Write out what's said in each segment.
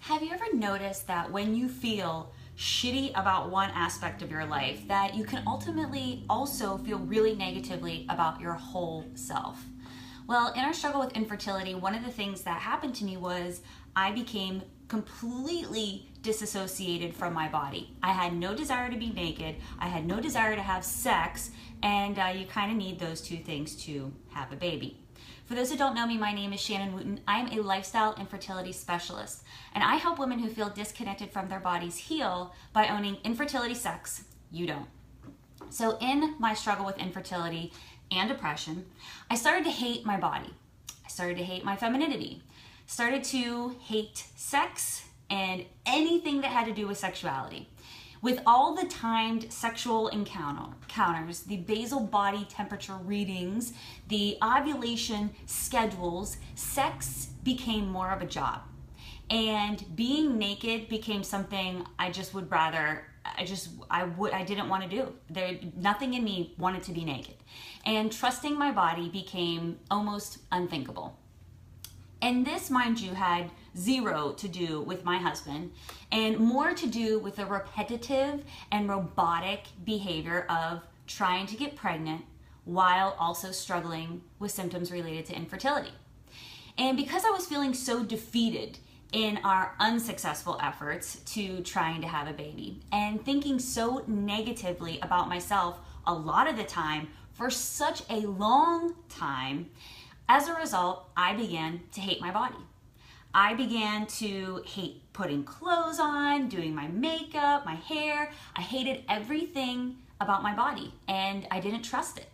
Have you ever noticed that when you feel shitty about one aspect of your life, that you can ultimately also feel really negatively about your whole self? Well, in our struggle with infertility, one of the things that happened to me was I became completely disassociated from my body. I had no desire to be naked. I had no desire to have sex, and you kind of need those two things to have a baby. For those who don't know me, my name is Shannon Wooten. I am a lifestyle infertility specialist, and I help women who feel disconnected from their bodies heal by owning Infertility Sucks, You Don't. So in my struggle with infertility and depression, I started to hate my body. I started to hate my femininity, started to hate sex and anything that had to do with sexuality. With all the timed sexual encounters, the basal body temperature readings, the ovulation schedules, sex became more of a job. And being naked became something I just would rather, I didn't want to do. Nothing in me wanted to be naked. And trusting my body became almost unthinkable. And this, mind you, had zero to do with my husband and more to do with the repetitive and robotic behavior of trying to get pregnant while also struggling with symptoms related to infertility. And because I was feeling so defeated in our unsuccessful efforts to trying to have a baby and thinking so negatively about myself a lot of the time for such a long time, as a result, I began to hate my body. I began to hate putting clothes on, doing my makeup, my hair. I hated everything about my body and I didn't trust it.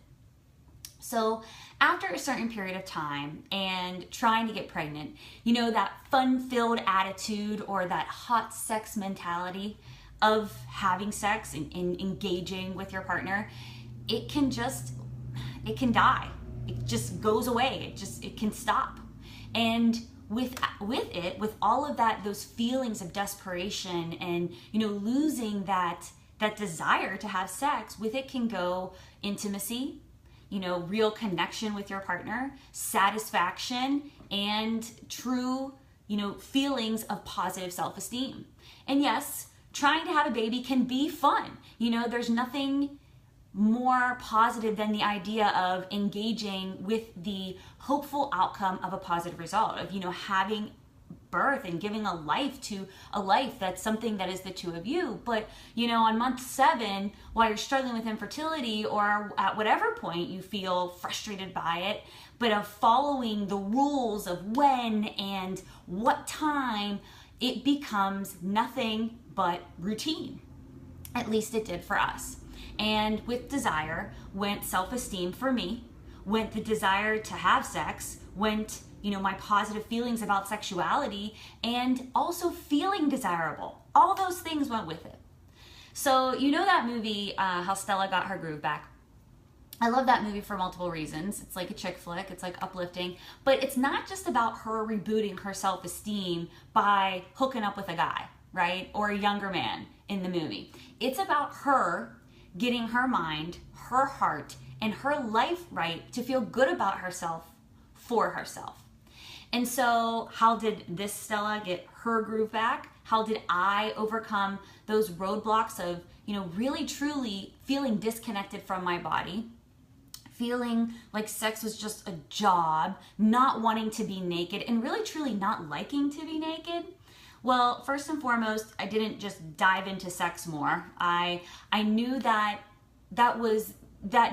So after a certain period of time and trying to get pregnant, you know, that fun-filled attitude or that hot sex mentality of having sex and engaging with your partner, it can die. It just goes away. It can stop. And with all of that, those feelings of desperation and, you know, losing that desire to have sex, with it can go intimacy, you know, real connection with your partner, satisfaction, and true, you know, feelings of positive self-esteem. And yes, trying to have a baby can be fun. You know, there's nothing more positive than the idea of engaging with the hopeful outcome of a positive result of, you know, having birth and giving a life to a life that's something that is the two of you. But, you know, on month 7, while you're struggling with infertility or at whatever point you feel frustrated by it, but of following the rules of when and what time, it becomes nothing but routine. At least it did for us. And with desire went self-esteem for me, went the desire to have sex, went, you know, my positive feelings about sexuality, and also feeling desirable. All those things went with it. So, you know that movie, How Stella Got Her Groove Back? I love that movie for multiple reasons. It's like a chick flick, it's like uplifting, but it's not just about her rebooting her self-esteem by hooking up with a guy, right? Or a younger man in the movie. It's about her getting her mind, her heart, and her life right to feel good about herself for herself. And so how did this Stella get her groove back? How did I overcome those roadblocks of, you know, really truly feeling disconnected from my body, feeling like sex was just a job, not wanting to be naked, and really truly not liking to be naked? Well, first and foremost, I didn't just dive into sex more. I knew that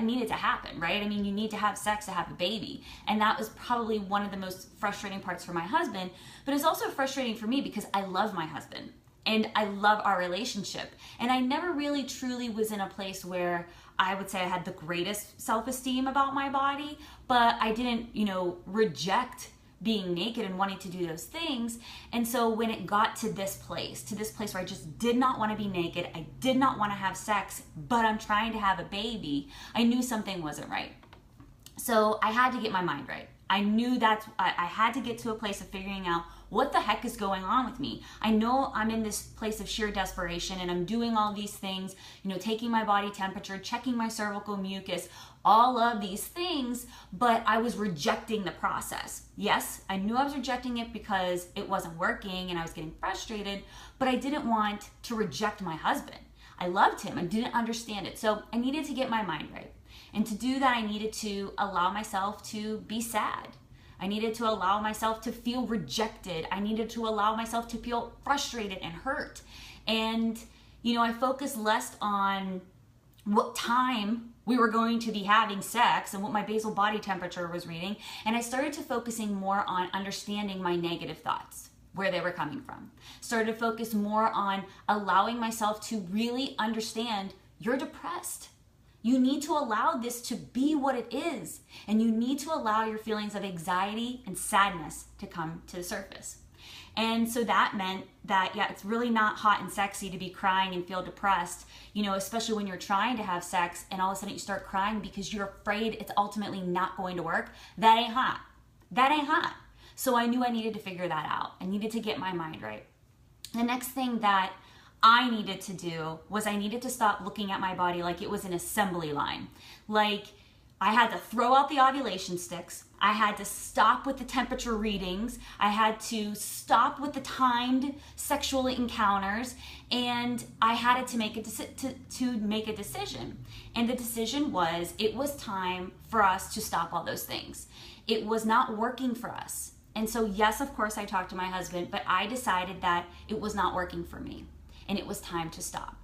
needed to happen, right? I mean, you need to have sex to have a baby. And that was probably one of the most frustrating parts for my husband, but it's also frustrating for me because I love my husband and I love our relationship. And I never really truly was in a place where I would say I had the greatest self-esteem about my body, but I didn't, you know, reject being naked and wanting to do those things. And so when it got to this place where I just did not want to be naked, I did not want to have sex, but I'm trying to have a baby, I knew something wasn't right. So I had to get my mind right. I knew I had to get to a place of figuring out what the heck is going on with me? I know I'm in this place of sheer desperation and I'm doing all these things, taking my body temperature, checking my cervical mucus, all of these things, but I was rejecting the process. Yes, I knew I was rejecting it because it wasn't working and I was getting frustrated, but I didn't want to reject my husband. I loved him. I didn't understand it. So I needed to get my mind right. And to do that, I needed to allow myself to be sad. I needed to allow myself to feel rejected. I needed to allow myself to feel frustrated and hurt. And, I focused less on what time we were going to be having sex and what my basal body temperature was reading. And I started to focusing more on understanding my negative thoughts, where they were coming from. Started to focus more on allowing myself to really understand you're depressed. You need to allow this to be what it is. And you need to allow your feelings of anxiety and sadness to come to the surface. And so that meant that, it's really not hot and sexy to be crying and feel depressed, especially when you're trying to have sex and all of a sudden you start crying because you're afraid it's ultimately not going to work. That ain't hot. That ain't hot. So I knew I needed to figure that out. I needed to get my mind right. The next thing that I needed to do was I needed to stop looking at my body like it was an assembly line. Like I had to throw out the ovulation sticks. I had to stop with the temperature readings. I had to stop with the timed sexual encounters, and I had to make a decision. And the decision was it was time for us to stop all those things. It was not working for us. And so yes, of course, I talked to my husband, but I decided that it was not working for me. And it was time to stop.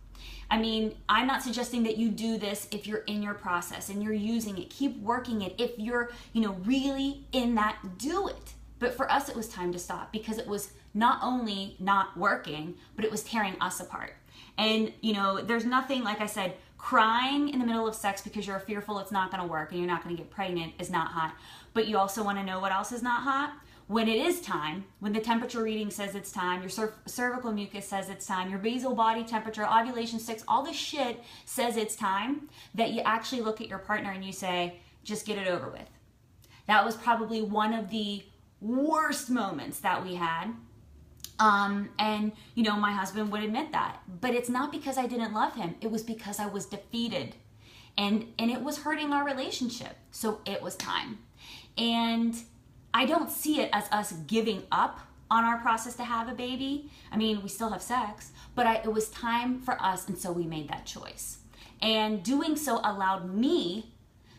I mean, I'm not suggesting that you do this if you're in your process and you're using it. Keep working it. If you're, really in that, do it. But for us, it was time to stop because it was not only not working, but it was tearing us apart. And, there's nothing, like I said, crying in the middle of sex because you're fearful it's not going to work and you're not going to get pregnant is not hot. But you also want to know what else is not hot? When it is time, when the temperature reading says it's time, your cervical mucus says it's time, your basal body temperature, ovulation sticks, all this shit says it's time, that you actually look at your partner and you say, just get it over with. That was probably one of the worst moments that we had. And my husband would admit that. But it's not because I didn't love him. It was because I was defeated. And it was hurting our relationship. So it was time. And I don't see it as us giving up on our process to have a baby. I mean, we still have sex, but it was time for us, and so we made that choice. And doing so allowed me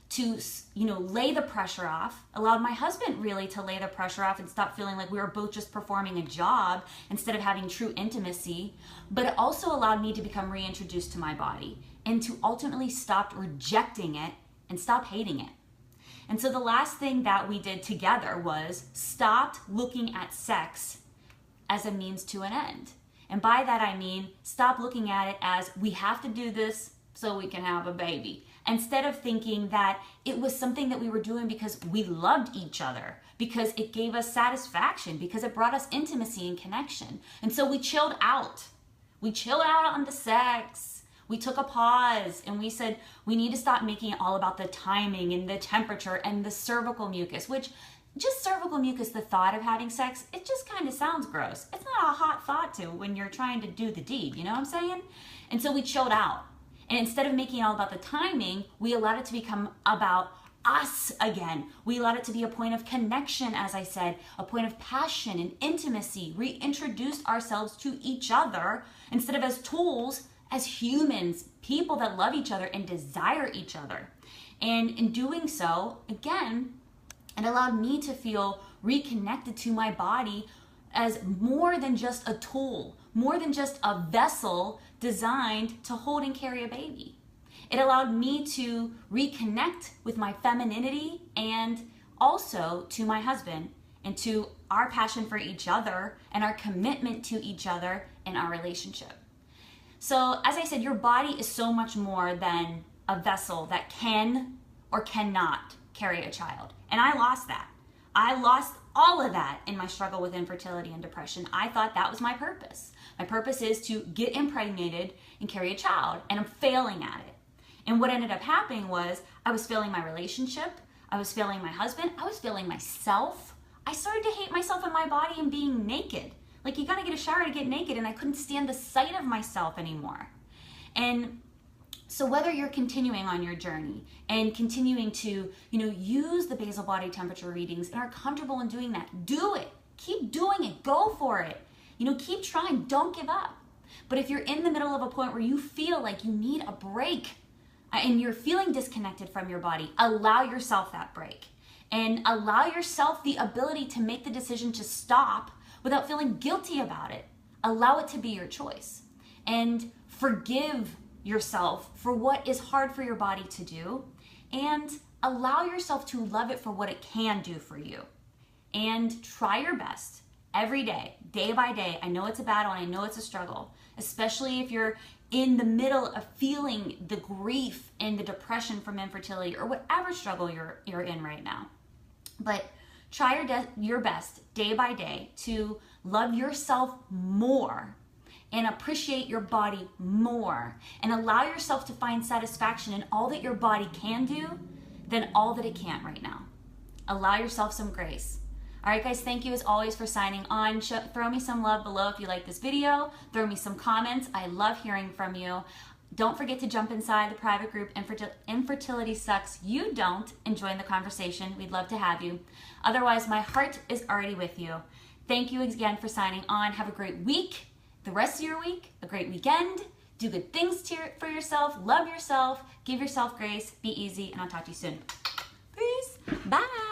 to, lay the pressure off, allowed my husband really to lay the pressure off and stop feeling like we were both just performing a job instead of having true intimacy. But it also allowed me to become reintroduced to my body and to ultimately stop rejecting it and stop hating it. And so the last thing that we did together was stopped looking at sex as a means to an end. And by that I mean stop looking at it as we have to do this so we can have a baby. Instead of thinking that it was something that we were doing because we loved each other, because it gave us satisfaction, because it brought us intimacy and connection. And so we chilled out. We chilled out on the sex. We took a pause and we said, we need to stop making it all about the timing and the temperature and the cervical mucus, which just cervical mucus, the thought of having sex, it just kind of sounds gross. It's not a hot thought to when you're trying to do the deed, you know what I'm saying? And so we chilled out. And instead of making it all about the timing, we allowed it to become about us again. We allowed it to be a point of connection, as I said, a point of passion and intimacy, reintroduced ourselves to each other instead of as tools, as humans, people that love each other and desire each other. And in doing so, again, it allowed me to feel reconnected to my body as more than just a tool, more than just a vessel designed to hold and carry a baby. It allowed me to reconnect with my femininity and also to my husband and to our passion for each other and our commitment to each other in our relationship. So as I said, your body is so much more than a vessel that can or cannot carry a child. And I lost that. I lost all of that in my struggle with infertility and depression. I thought that was my purpose. My purpose is to get impregnated and carry a child, and I'm failing at it. And what ended up happening was I was failing my relationship, I was failing my husband, I was failing myself. I started to hate myself and my body and being naked. Like, you gotta get a shower to get naked, and I couldn't stand the sight of myself anymore. And so whether you're continuing on your journey and continuing to, use the basal body temperature readings and are comfortable in doing that, do it. Keep doing it. Go for it. Keep trying. Don't give up. But if you're in the middle of a point where you feel like you need a break and you're feeling disconnected from your body, allow yourself that break and allow yourself the ability to make the decision to stop without feeling guilty about it. Allow it to be your choice and forgive yourself for what is hard for your body to do, and allow yourself to love it for what it can do for you. And try your best every day, day by day. I know it's a battle and I know it's a struggle, especially if you're in the middle of feeling the grief and the depression from infertility or whatever struggle you're in right now. But try your best day by day to love yourself more and appreciate your body more and allow yourself to find satisfaction in all that your body can do than all that it can't right now. Allow yourself some grace. All right, guys, thank you as always for signing on. Throw me some love below if you like this video. Throw me some comments. I love hearing from you. Don't forget to jump inside the private group, Infertility Sucks. You don't, and join the conversation. We'd love to have you. Otherwise, my heart is already with you. Thank you again for signing on. Have a great week, the rest of your week, a great weekend. Do good things for yourself. Love yourself. Give yourself grace. Be easy, and I'll talk to you soon. Peace. Bye.